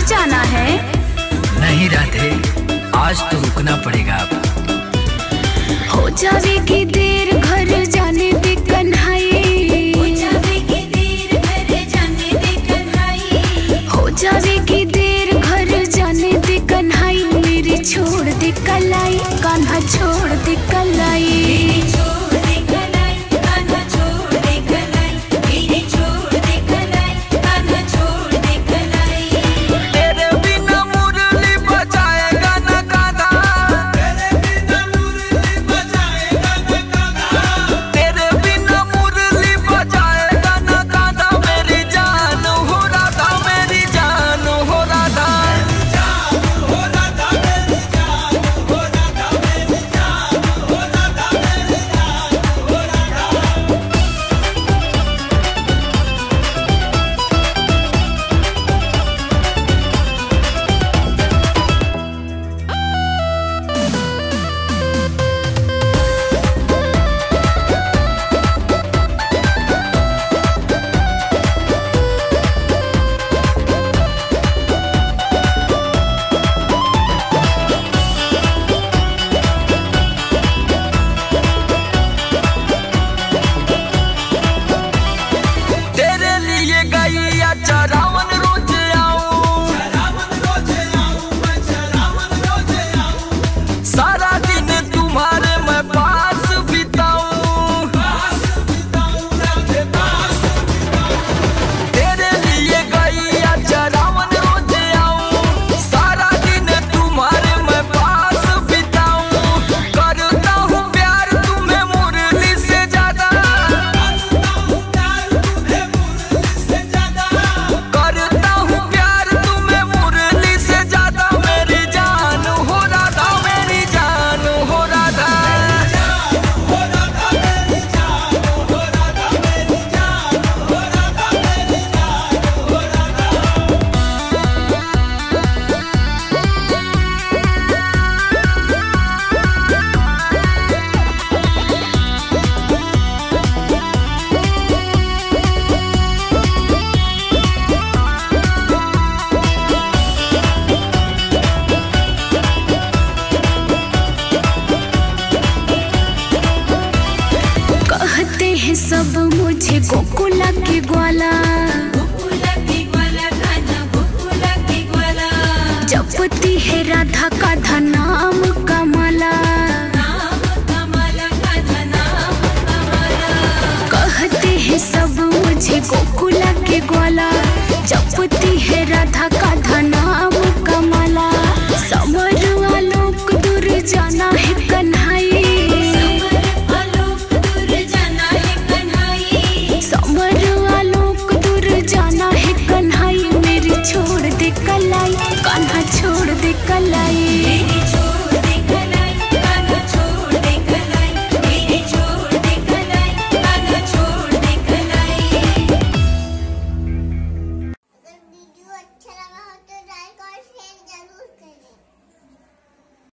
जाना है? नहीं राधे, आज तो रुकना पड़ेगा अब। हो जाएगी देर घर जाने दे कन्हई, हो जाएगी देर घर जाने दे कन्हई, हो जाएगी देर घर जाने दे कन्हई। मेरी छोड़ दे कलाई कान्हा, छोड़ दे कलाई, छोड़ दे कलाई कान्हा, छोड़ दे कलाई, मेरी छोड़ दे कलाई कान्हा, छोड़ दे कलाई। तेरे बिना मुरली बजाएगा न गाना, तेरे बिना मुरली बजाएगा न गाना, तेरे बिना मुरली बजाएगा न गाना। मेरी जान हो राधा, मेरी जान हो राधा, मेरी जान हो राधा, मेरी जान हो राधा, मेरी जान हो राधा, मेरी जान हो राधा। तेरे लिए गैया चरावन रोज आऊं, मैं चरावन रोज आऊं। सारा दिन तुम्हारे मैं पास बिताऊं, राधे पास बिताऊं। तेरे लिए गैया चरावन रोज आऊं, सारा दिन तुम्हारे मैं पास बिताऊं। करता हूँ प्यार तुम्हें मुरली से ज्यादा, करता हूँ प्यार तुम्हें मुरली से ज्यादा। मेरी जान हो राधा, मेरी जान हो राधा, मेरी जान हो राधा, मेरी जान हो राधा, मेरी जान हो राधा, मेरी जान हो राधा। कहते हैं सब मुझे गोकुला के ग्वाला, गोकुला के ग्वाला कान्हा, गोकुला के ग्वाला। जपती है राधा का नाम कमला, नाम कमला कान्हा, नाम कमला। कहते हैं सब मुझे गोकुला के ग्वाला, जपती है राधा का नाम कमला। समर आलोक दूर जाना है कन्हई, समर आलोक दूर जाना है कन्हई, समर आलोक दूर जाना है कन्हई। मेरी छोड़ दे कलाई कान्हा, छोड़ दे कलाई।